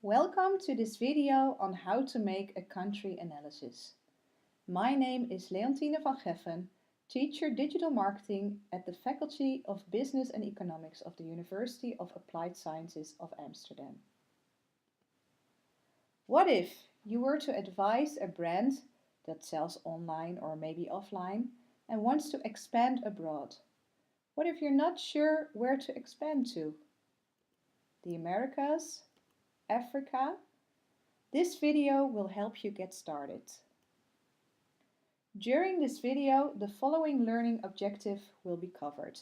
Welcome to this video on how to make a country analysis. My name is Leontine van Geffen, teacher digital marketing at the Faculty of Business and Economics of the University of Applied Sciences of Amsterdam. What if you were to advise a brand that sells online or maybe offline and wants to expand abroad? What if you're not sure where to expand to? The Americas? Africa? This video will help you get started. During this video, the following learning objective will be covered.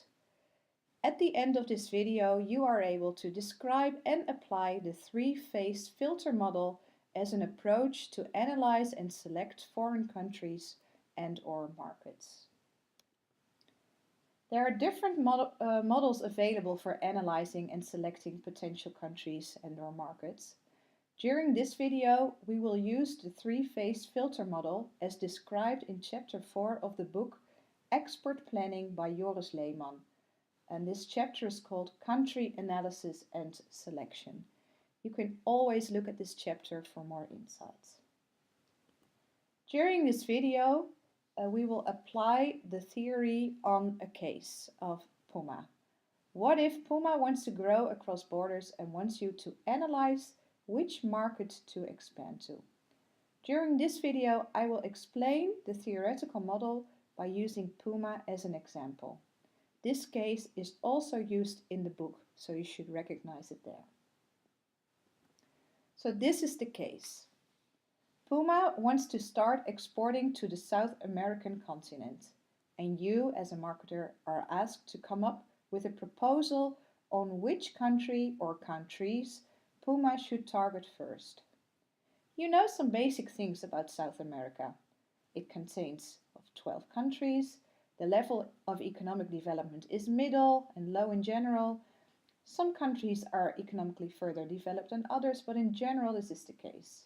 At the end of this video, you are able to describe and apply the three-phase filter model as an approach to analyze and select foreign countries and/or markets. There are different models available for analyzing and selecting potential countries and/or markets. During this video, we will use the three-phase filter model as described in chapter 4 of the book Export Planning by Joris Leeman. And this chapter is called Country Analysis and Selection. You can always look at this chapter for more insights. During this video, we will apply the theory on a case of Puma. What if Puma wants to grow across borders and wants you to analyze which market to expand to? During this video, I will explain the theoretical model by using Puma as an example. This case is also used in the book, so you should recognize it there. So this is the case. Puma wants to start exporting to the South American continent, and you as a marketer are asked to come up with a proposal on which country or countries Puma should target first. You know some basic things about South America. It contains 12 countries, the level of economic development is middle and low in general. Some countries are economically further developed than others, but in general this is the case.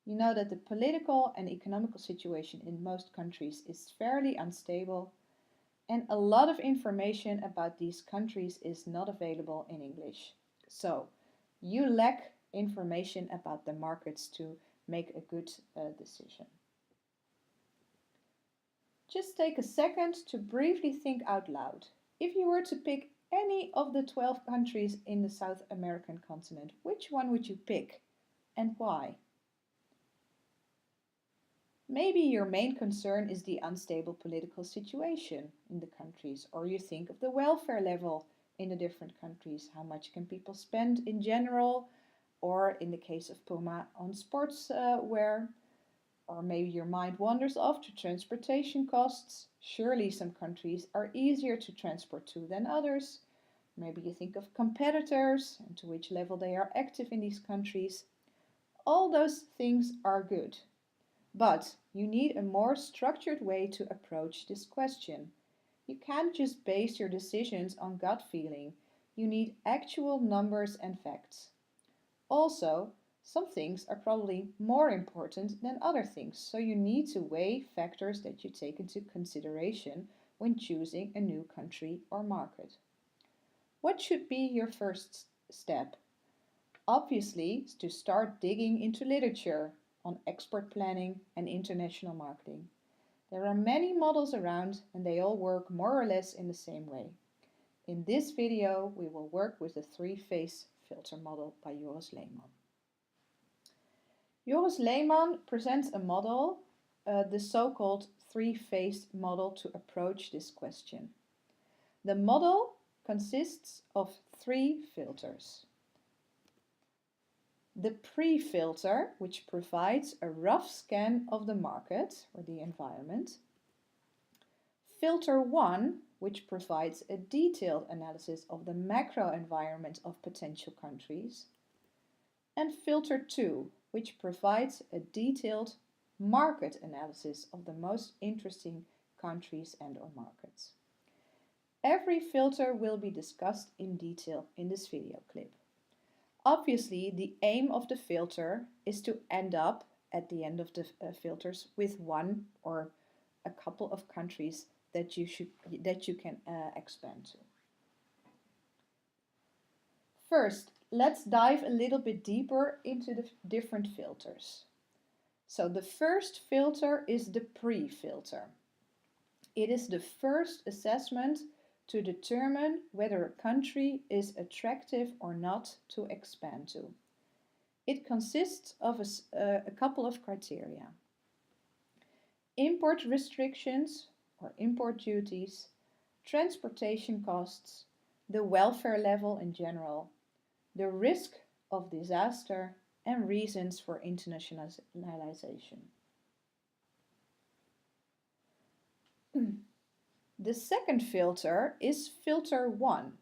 You know that the political and economical situation in most countries is fairly unstable, and a lot of information about these countries is not available in English. So, you lack information about the markets to make a good decision. Just take a second to briefly think out loud. If you were to pick any of the 12 countries in the South American continent, which one would you pick and why? Maybe your main concern is the unstable political situation in the countries, or you think of the welfare level in the different countries. How much can people spend in general, or in the case of Puma, on sports wear? Or maybe your mind wanders off to transportation costs. Surely some countries are easier to transport to than others. Maybe you think of competitors and to which level they are active in these countries. All those things are good. But you need a more structured way to approach this question. You can't just base your decisions on gut feeling. You need actual numbers and facts. Also, some things are probably more important than other things, so you need to weigh factors that you take into consideration when choosing a new country or market. What should be your first step? Obviously, to start digging into literature on export planning and international marketing. There are many models around and they all work more or less in the same way. In this video, we will work with the three-phase filter model by Joris Leeman. Joris Leeman presents a model, the so-called three-phase model, to approach this question. The model consists of three filters. The pre-filter, which provides a rough scan of the market or the environment. Filter 1, which provides a detailed analysis of the macro environment of potential countries. And filter 2, which provides a detailed market analysis of the most interesting countries and/or markets. Every filter will be discussed in detail in this video clip. Obviously, the aim of the filter is to end up at the end of the filters with one or a couple of countries that you can expand to. First, Let's dive a little bit deeper into the different filters. So the first filter is the pre-filter. It is the first assessment to determine whether a country is attractive or not to expand to. It consists of a couple of criteria. Import restrictions or import duties, transportation costs, the welfare level in general, the risk of disaster, and reasons for internationalization. The second filter is filter 1.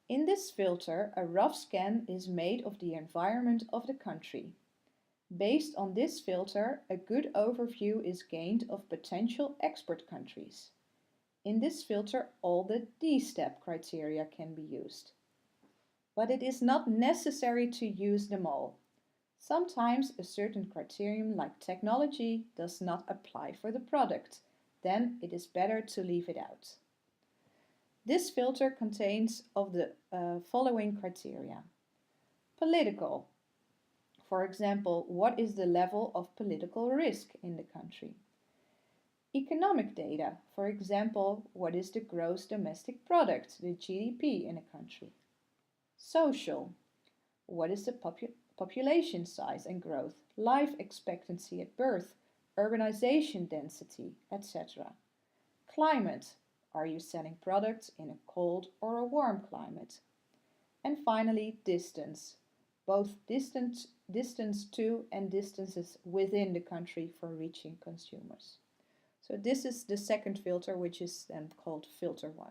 In this filter, a rough scan is made of the environment of the country. Based on this filter, a good overview is gained of potential export countries. In this filter, all the D-step criteria can be used. But it is not necessary to use them all. Sometimes a certain criterion like technology does not apply for the product. Then it is better to leave it out. This filter contains of the following criteria. Political. For example, what is the level of political risk in the country? Economic data. For example, what is the gross domestic product, the GDP in a country? Social. What is the population size and growth, life expectancy at birth, urbanization density, etc. Climate. Are you selling products in a cold or a warm climate? And finally, distance. Both distance to and distances within the country for reaching consumers. So this is the second filter, which is then called filter 1.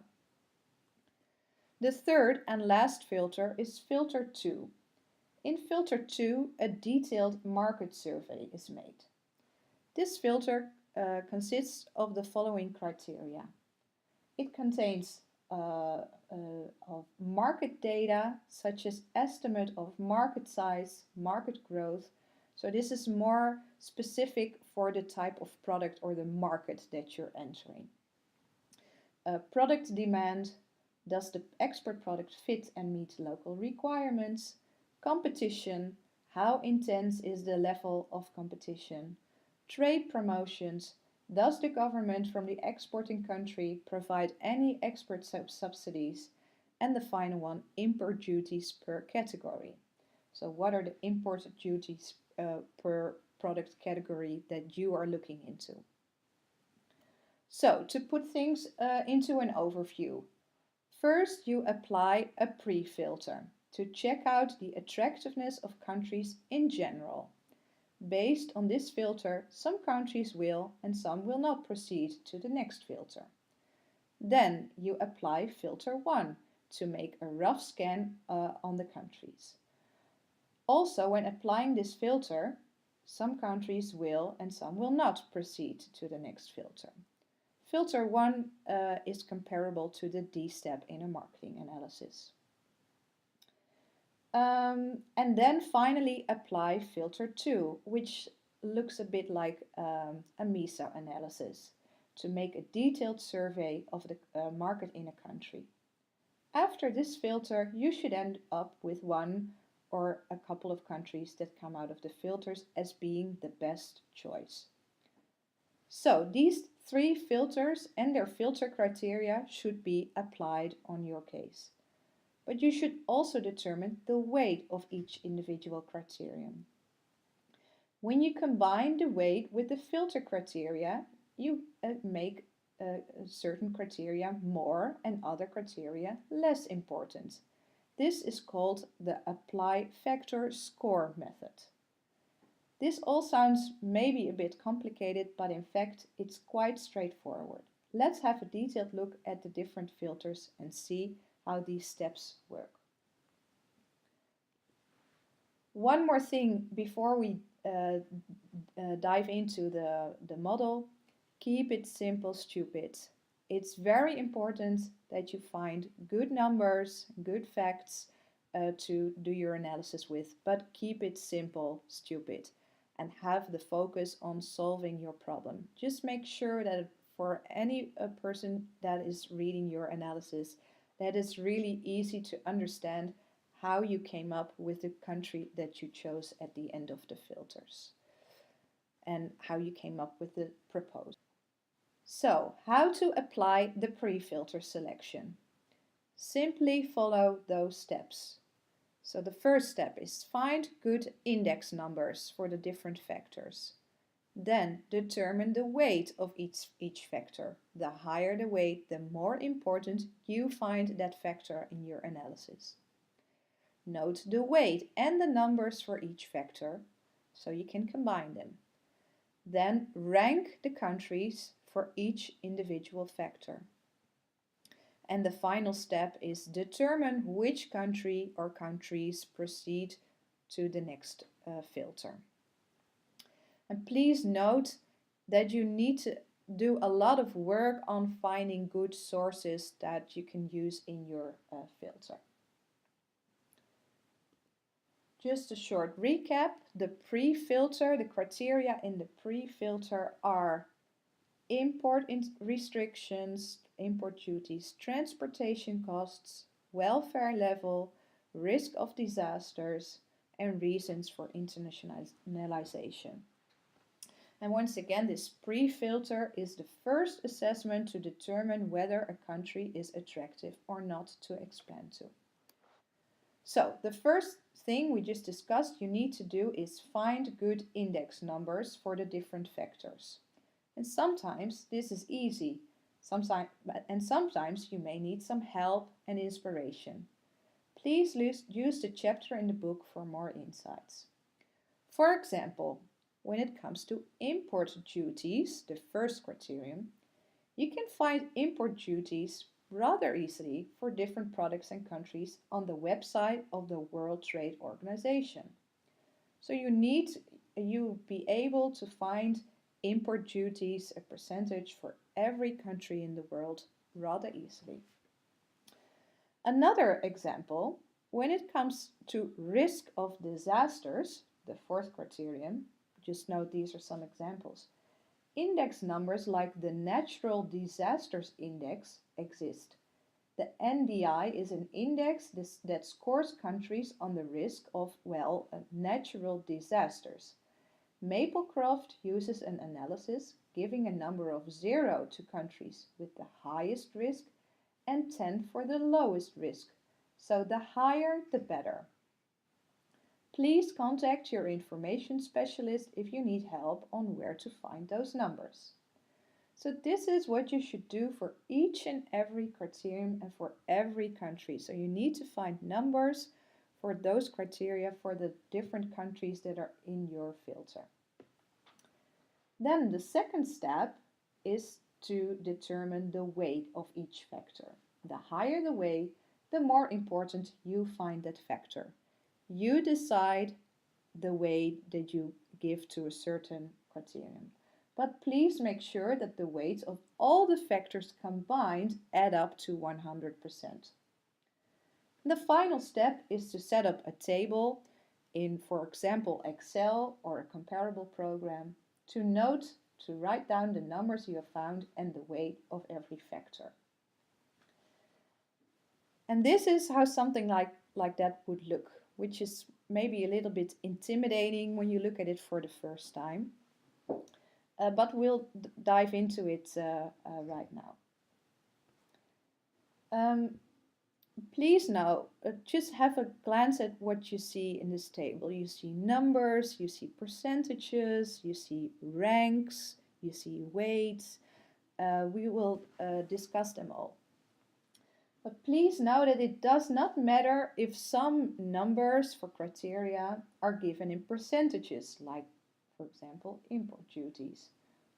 The third and last filter is filter 2. In filter 2, a detailed market survey is made. This filter consists of the following criteria. It contains of market data such as estimate of market size, market growth. So this is more specific for the type of product or the market that you're entering. Product demand. Does the export product fit and meet local requirements? Competition. How intense is the level of competition? Trade promotions. Does the government from the exporting country provide any export subsidies? And the final one, import duties per category. So what are the import duties per product category that you are looking into? So to put things into an overview. First, you apply a pre-filter to check out the attractiveness of countries in general. Based on this filter, some countries will and some will not proceed to the next filter. Then you apply filter 1 to make a rough scan on the countries. Also, when applying this filter, some countries will and some will not proceed to the next filter. Filter 1 is comparable to the D step in a marketing analysis. And then finally apply filter 2, which looks a bit like a MESA analysis, to make a detailed survey of the market in a country. After this filter, you should end up with one or a couple of countries that come out of the filters as being the best choice. So these 3 filters and their filter criteria should be applied on your case. But you should also determine the weight of each individual criterion. When you combine the weight with the filter criteria, you make certain criteria more and other criteria less important. This is called the apply factor score method. This all sounds maybe a bit complicated, but in fact it's quite straightforward. Let's have a detailed look at the different filters and see how these steps work. One more thing before we dive into the model. Keep it simple, stupid. It's very important that you find good numbers, good facts to do your analysis with, but keep it simple, stupid, and have the focus on solving your problem. Just make sure that for any person that is reading your analysis, that it's really easy to understand how you came up with the country that you chose at the end of the filters and how you came up with the proposal. So, how to apply the pre-filter selection? Simply follow those steps. So the first step is find good index numbers for the different factors. Then determine the weight of each factor. The higher the weight, the more important you find that factor in your analysis. Note the weight and the numbers for each factor so you can combine them. Then rank the countries for each individual factor. And the final step is determine which country or countries proceed to the next filter. And please note that you need to do a lot of work on finding good sources that you can use in your filter. Just a short recap, the pre-filter, the criteria in the pre-filter are import restrictions, import duties, transportation costs, welfare level, risk of disasters, and reasons for internationalization. And once again, this pre-filter is the first assessment to determine whether a country is attractive or not to expand to. So the first thing we just discussed you need to do is find good index numbers for the different factors. And sometimes this is easy, sometimes you may need some help and inspiration. Please use the chapter in the book for more insights. For example, when it comes to import duties, the first criterion, you can find import duties rather easily for different products and countries on the website of the World Trade Organization. So you'll be able to find import duties, a percentage for every country in the world rather easily. Another example, when it comes to risk of disasters, the fourth criterion, just note these are some examples. Index numbers like the Natural Disasters Index exist. The NDI is an index that scores countries on the risk of, natural disasters. Maplecroft uses an analysis giving a number of 0 to countries with the highest risk and 10 for the lowest risk, so the higher the better. Please contact your information specialist if you need help on where to find those numbers. So this is what you should do for each and every criterion and for every country. So you need to find numbers for those criteria for the different countries that are in your filter. Then the second step is to determine the weight of each factor. The higher the weight, the more important you find that factor. You decide the weight that you give to a certain criterion. But please make sure that the weights of all the factors combined add up to 100%. The final step is to set up a table in, for example, Excel or a comparable program to write down the numbers you have found and the weight of every factor. And this is how something like that would look, which is maybe a little bit intimidating when you look at it for the first time. But we'll dive into it right now. Please now just have a glance at what you see in this table. You see numbers, you see percentages, you see ranks, you see weights. We will discuss them all. But please know that it does not matter if some numbers for criteria are given in percentages, like, for example, import duties,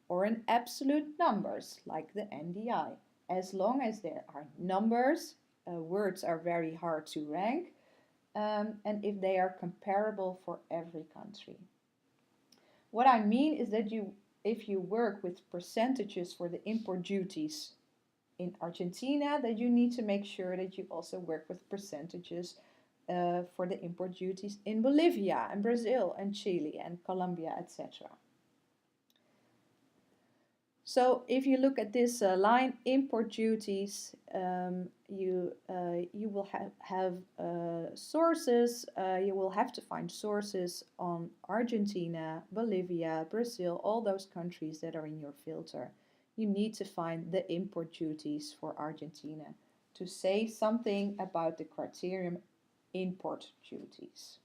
or in absolute numbers, like the NDI. As long as there are numbers, words are very hard to rank, and if they are comparable for every country. What I mean is that if you work with percentages for the import duties in Argentina, that you need to make sure that you also work with percentages for the import duties in Bolivia and Brazil and Chile and Colombia, etc. So if you look at this line, import duties, you will have sources. You will have to find sources on Argentina, Bolivia, Brazil, all those countries that are in your filter. You need to find the import duties for Argentina to say something about the criterion import duties.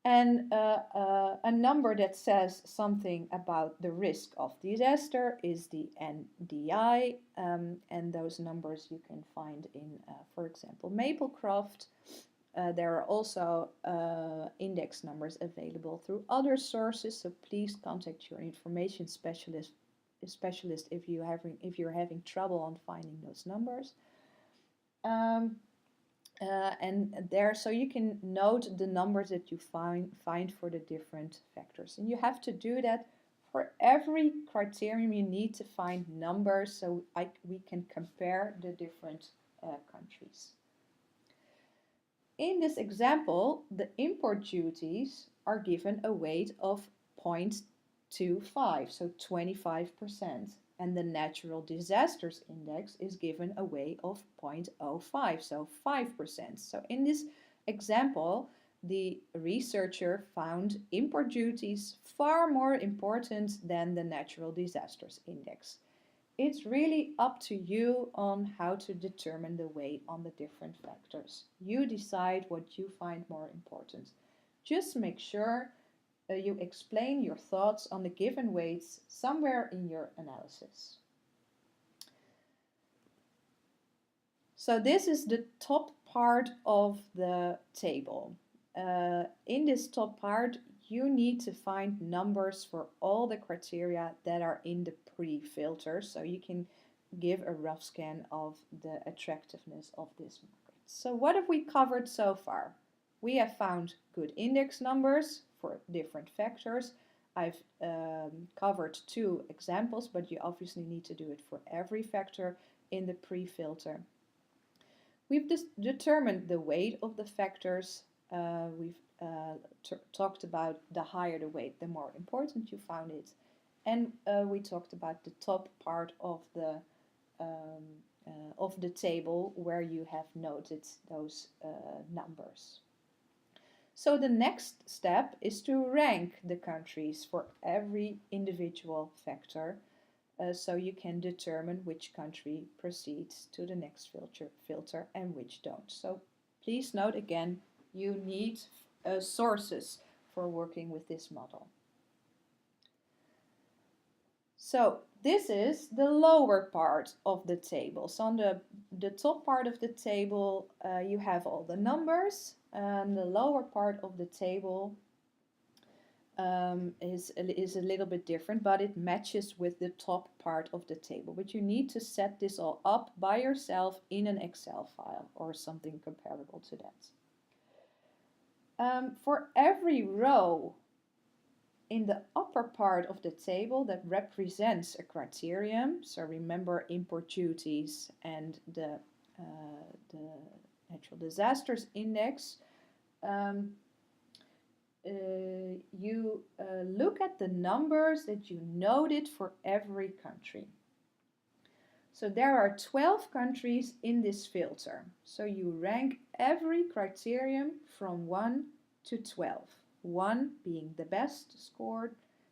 And a number that says something about the risk of disaster is the NDI, and those numbers you can find in, for example, Maplecroft. There are also index numbers available through other sources, so please contact your information specialist if you're having trouble on finding those numbers. And there, so you can note the numbers that you find for the different factors. And you have to do that for every criterion. You need to find numbers so we can compare the different countries. In this example, the import duties are given a weight of 0.25, so 25%. And the natural disasters index is given a weight of 0.05, so 5%. So in this example, the researcher found import duties far more important than the natural disasters index. It's really up to you on how to determine the weight on the different factors. You decide what you find more important. Just make sure you explain your thoughts on the given weights somewhere in your analysis. So this is the top part of the table. In this top part, you need to find numbers for all the criteria that are in the pre-filter, so you can give a rough scan of the attractiveness of this market. So what have we covered so far? We have found good index numbers for different factors. I've covered 2 examples, but you obviously need to do it for every factor in the pre-filter. We've determined the weight of the factors. We've talked about the higher the weight, the more important you found it. And we talked about the top part of the table where you have noted those numbers. So the next step is to rank the countries for every individual factor, so you can determine which country proceeds to the next filter and which don't. So please note again, you need sources for working with this model. So this is the lower part of the table. So on the top part of the table, you have all the numbers. The lower part of the table is a little bit different, but it matches with the top part of the table. But you need to set this all up by yourself in an Excel file or something comparable to that. For every row in the upper part of the table that represents a criterion, so remember import duties and the natural disasters index, you look at the numbers that you noted for every country. So there are 12 countries in this filter. So you rank every criterion from 1 to 12. 1 being the best score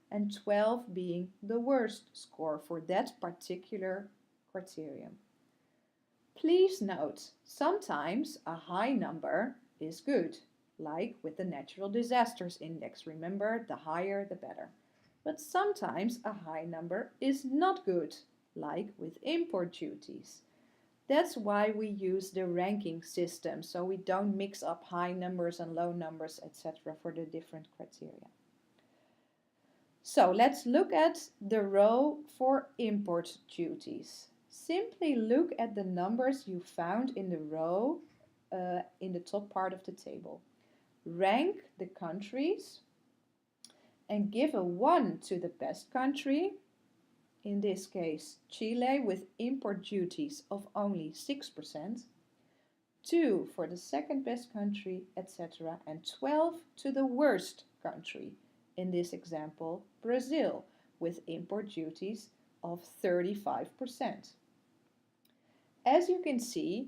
and 12 being the worst score for that particular criterion. Please note, sometimes a high number is good, like with the natural disasters index. Remember, the higher the better. But sometimes a high number is not good, like with import duties. That's why we use the ranking system, so we don't mix up high numbers and low numbers, etc. for the different criteria. So let's look at the row for import duties. Simply look at the numbers you found in the row in the top part of the table. Rank the countries and give a 1 to the best country, in this case Chile with import duties of only 6%, 2 for the second best country, etc. and 12 to the worst country, in this example Brazil, with import duties of 35%. As you can see,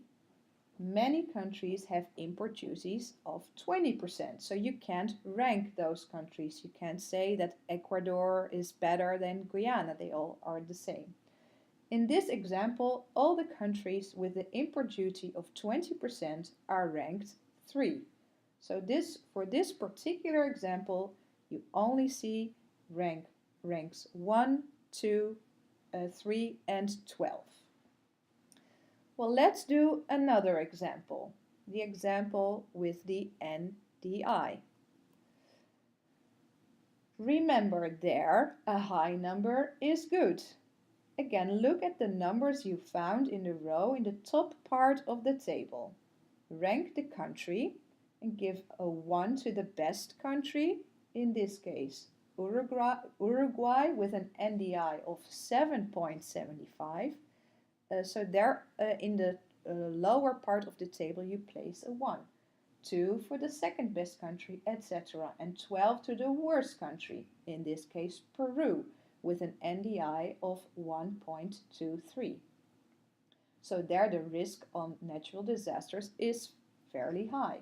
many countries have import duties of 20%, so you can't rank those countries. You can't say that Ecuador is better than Guyana, they all are the same. In this example, all the countries with the import duty of 20% are ranked 3. So for this particular example, you only see ranks 1, 2, 3 and 12. Well, let's do another example, the example with the NDI. Remember there, a high number is good. Again, look at the numbers you found in the row in the top part of the table. Rank the country and give a 1 to the best country, in this case Uruguay with an NDI of 7.75. So there in the lower part of the table you place a 1. 2 for the second best country, etc. And 12 to the worst country, in this case Peru, with an NDI of 1.23. So there the risk on natural disasters is fairly high.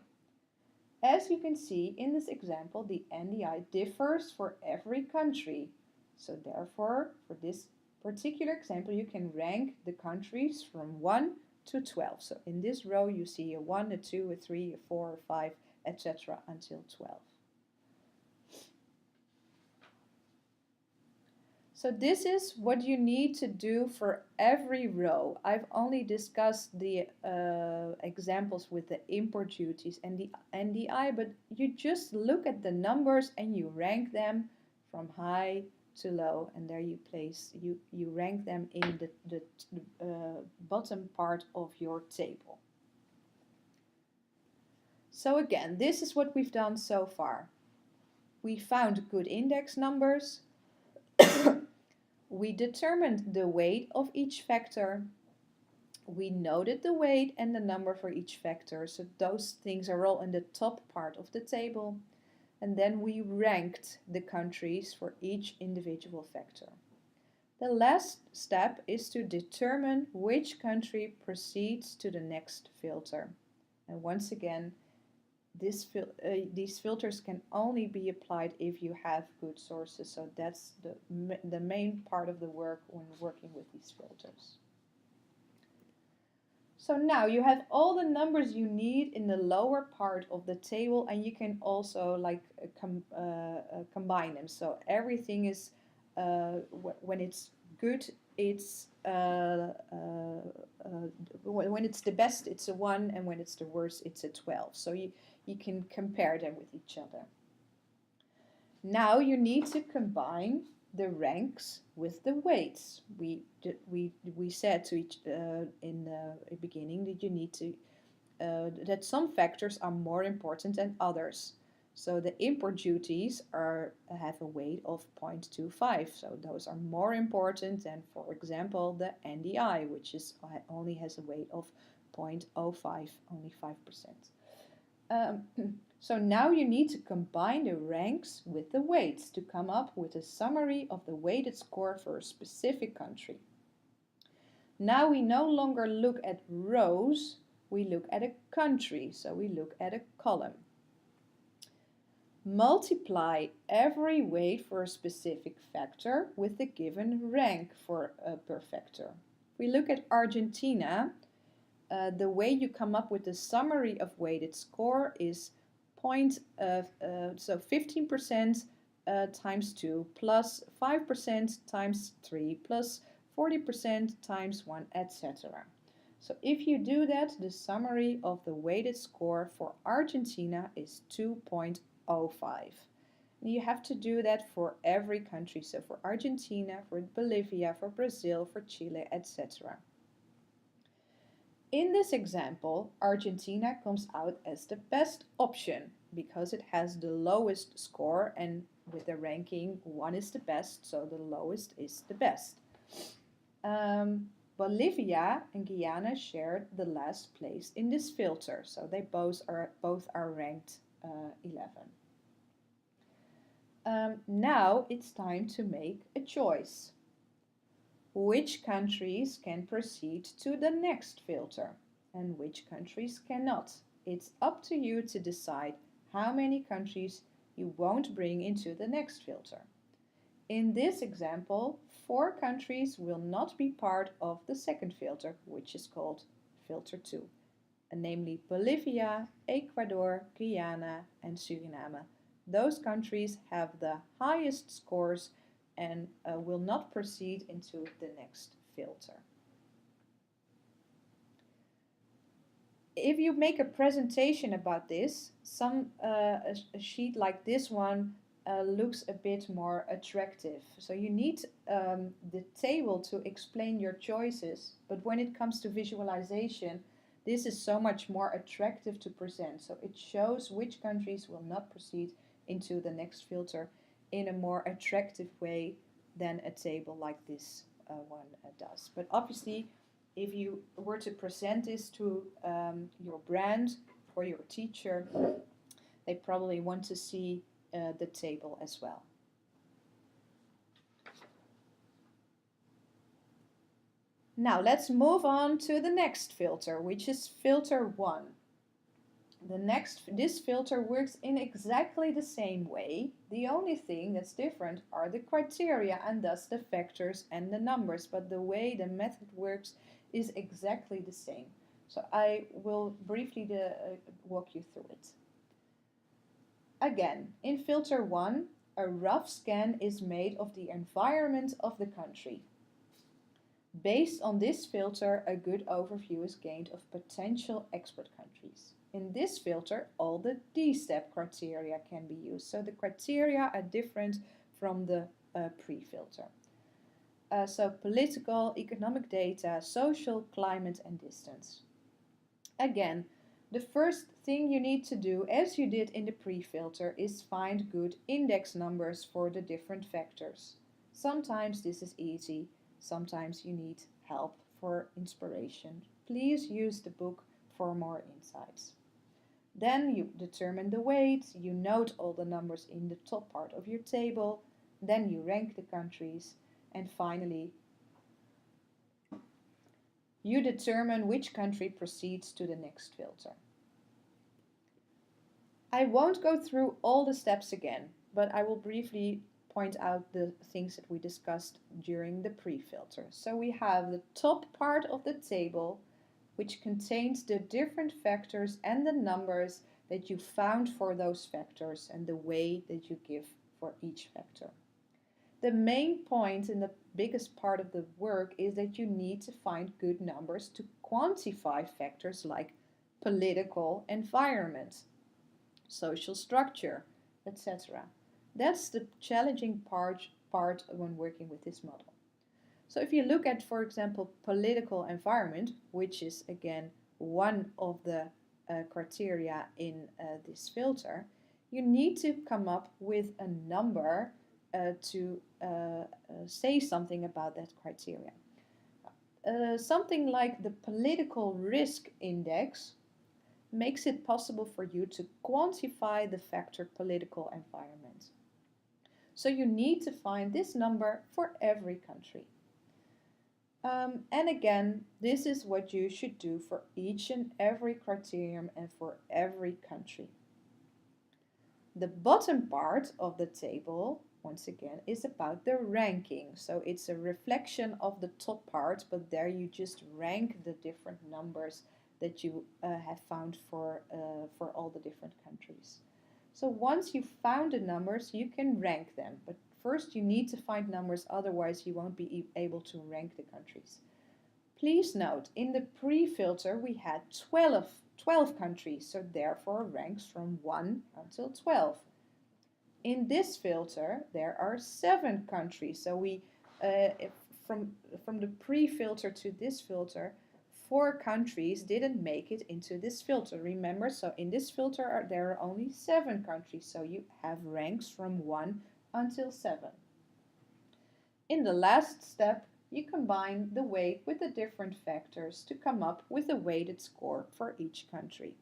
As you can see in this example, the NDI differs for every country. So therefore, for this particular example, you can rank the countries from 1 to 12. So in this row you see a 1, a 2, a 3, a 4, a 5, etc. until 12. So this is what you need to do for every row. I've only discussed the examples with the import duties and the NDI, but you just look at the numbers and you rank them from high to low, and there you rank them in the bottom part of your table. So again, this is what we've done so far. We found good index numbers. We determined the weight of each factor. We noted the weight and the number for each factor, so those things are all in the top part of the table. And then we ranked the countries for each individual factor. The last step is to determine which country proceeds to the next filter. And once again, these filters can only be applied if you have good sources, so that's the main part of the work when working with these filters. So now you have all the numbers you need in the lower part of the table, and you can also combine them. So everything is, when it's good, it's when it's the best, it's a 1, and when it's the worst, it's a 12. So you can compare them with each other. Now you need to combine the ranks with the weights. We said to each in the beginning that you need to that some factors are more important than others. So the import duties have a weight of 0.25. So those are more important than, for example, the NDI, which only has a weight of 0.05, only 5%. So now you need to combine the ranks with the weights to come up with a summary of the weighted score for a specific country. Now we no longer look at rows, we look at a country, so we look at a column. Multiply every weight for a specific factor with the given rank per factor. If we look at Argentina, the way you come up with the summary of weighted score is 15% times 2 plus 5% times 3 plus 40% times 1, etc. So if you do that, the summary of the weighted score for Argentina is 2.05. And you have to do that for every country. So for Argentina, for Bolivia, for Brazil, for Chile, etc. In this example, Argentina comes out as the best option because it has the lowest score, and with the ranking 1 is the best, so the lowest is the best. Bolivia and Guyana shared the last place in this filter, so they both are ranked 11. Now it's time to make a choice. Which countries can proceed to the next filter and which countries cannot? It's up to you to decide how many countries you won't bring into the next filter. In this example, 4 countries will not be part of the second filter, which is called filter 2, namely Bolivia, Ecuador, Guyana, and Suriname. Those countries have the highest scores and will not proceed into the next filter. If you make a presentation about this, a sheet like this one looks a bit more attractive. So you need the table to explain your choices, but when it comes to visualization, this is so much more attractive to present. So it shows which countries will not proceed into the next filter in a more attractive way than a table like this one does. But obviously, if you were to present this to your brand or your teacher, they probably want to see the table as well. Now let's move on to the next filter, which is filter 1. This filter works in exactly the same way. The only thing that's different are the criteria and thus the factors and the numbers, but the way the method works is exactly the same. So I will briefly walk you through it. Again, in filter 1, a rough scan is made of the environment of the country. Based on this filter, a good overview is gained of potential export countries. In this filter, all the D-step criteria can be used. So the criteria are different from the pre-filter. So political, economic data, social, climate, and distance. Again, the first thing you need to do, as you did in the pre-filter, is find good index numbers for the different factors. Sometimes this is easy, sometimes you need help for inspiration. Please use the book for more insights. Then you determine the weight, you note all the numbers in the top part of your table, then you rank the countries, and finally you determine which country proceeds to the next filter. I won't go through all the steps again, but I will briefly point out the things that we discussed during the pre-filter. So we have the top part of the table, which contains the different factors and the numbers that you found for those factors and the way that you give for each factor. The main point and the biggest part of the work is that you need to find good numbers to quantify factors like political environment, social structure, etc. That's the challenging part when working with this model. So if you look at, for example, political environment, which is again one of the criteria in this filter, you need to come up with a number to say something about that criteria. Something like the political risk index makes it possible for you to quantify the factor political environment. So you need to find this number for every country. And again, this is what you should do for each and every criterion and for every country. The bottom part of the table, once again, is about the ranking. So it's a reflection of the top part, but there you just rank the different numbers that you have found for all the different countries. So once you've found the numbers, you can rank them. But first you need to find numbers, otherwise you won't be able to rank the countries. Please note, in the pre-filter we had 12 countries, so therefore ranks from 1 until 12. In this filter there are 7 countries, so we from the pre-filter to this filter, 4 countries didn't make it into this filter. Remember, so in this filter there are only 7 countries, so you have ranks from 1 until 7. In the last step, you combine the weight with the different factors to come up with a weighted score for each country.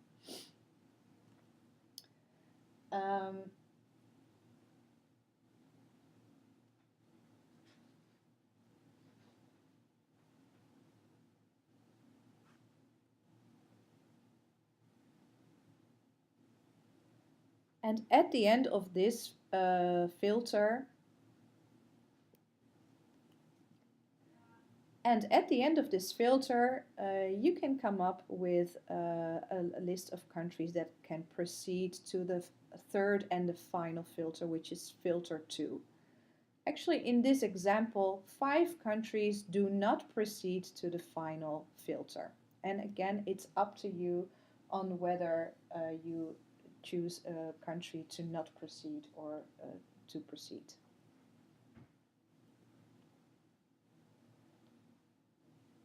And at the end of this filter, you can come up with a list of countries that can proceed to the third and the final filter, which is filter 2. Actually, in this example, 5 countries do not proceed to the final filter. And again, it's up to you on whether you choose a country to not proceed or to proceed.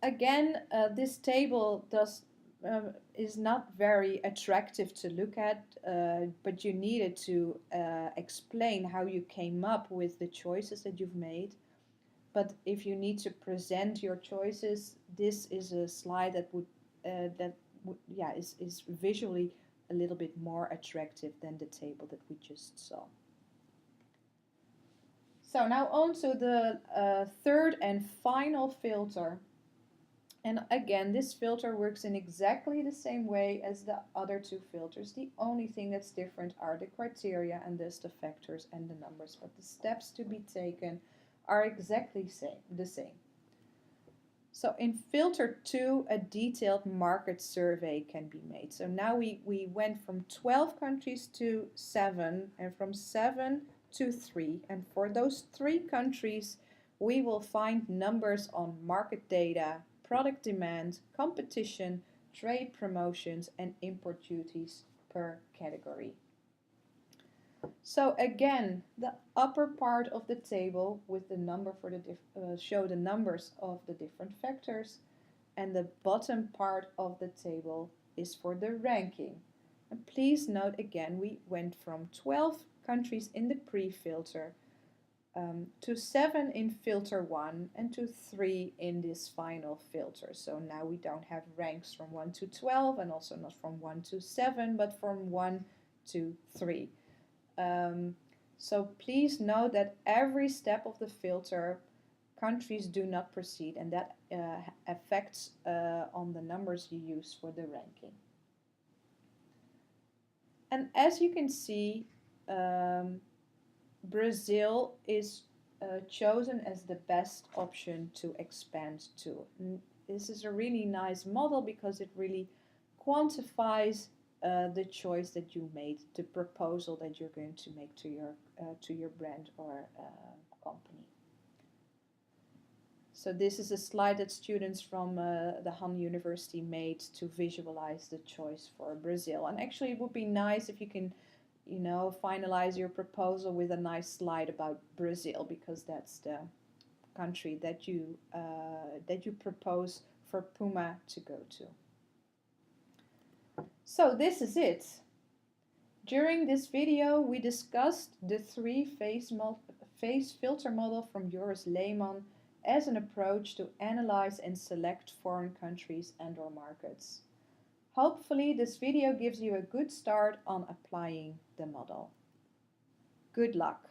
Again, this table is not very attractive to look at, but you needed to explain how you came up with the choices that you've made. But if you need to present your choices, this is a slide that is visually a little bit more attractive than the table that we just saw. So now on to the third and final filter. And again, this filter works in exactly the same way as the other 2 filters. The only thing that's different are the criteria and thus the factors and the numbers. But the steps to be taken are exactly the same. So in filter 2, a detailed market survey can be made. So now we went from 12 countries to 7 and from 7 to 3. And for those 3 countries, we will find numbers on market data, product demand, competition, trade promotions, and import duties per category. So again, the upper part of the table with the number for the show the numbers of the different factors, and the bottom part of the table is for the ranking. And please note again, we went from 12 countries in the pre-filter to 7 in filter 1 and to 3 in this final filter. So now we don't have ranks from 1 to 12 and also not from 1 to 7, but from 1 to 3. So please note that every step of the filter, countries do not proceed, and that affects on the numbers you use for the ranking. And as you can see, Brazil is chosen as the best option to expand to. And this is a really nice model because it really quantifies the choice that you made, the proposal that you're going to make to your brand or company. So this is a slide that students from the Han University made to visualize the choice for Brazil. And actually it would be nice if you can, finalize your proposal with a nice slide about Brazil, because that's the country that you propose for Puma to go to. So this is it. During this video, we discussed the 3-phase filter model from Joris Leeman as an approach to analyze and select foreign countries and/or markets. Hopefully, this video gives you a good start on applying the model. Good luck!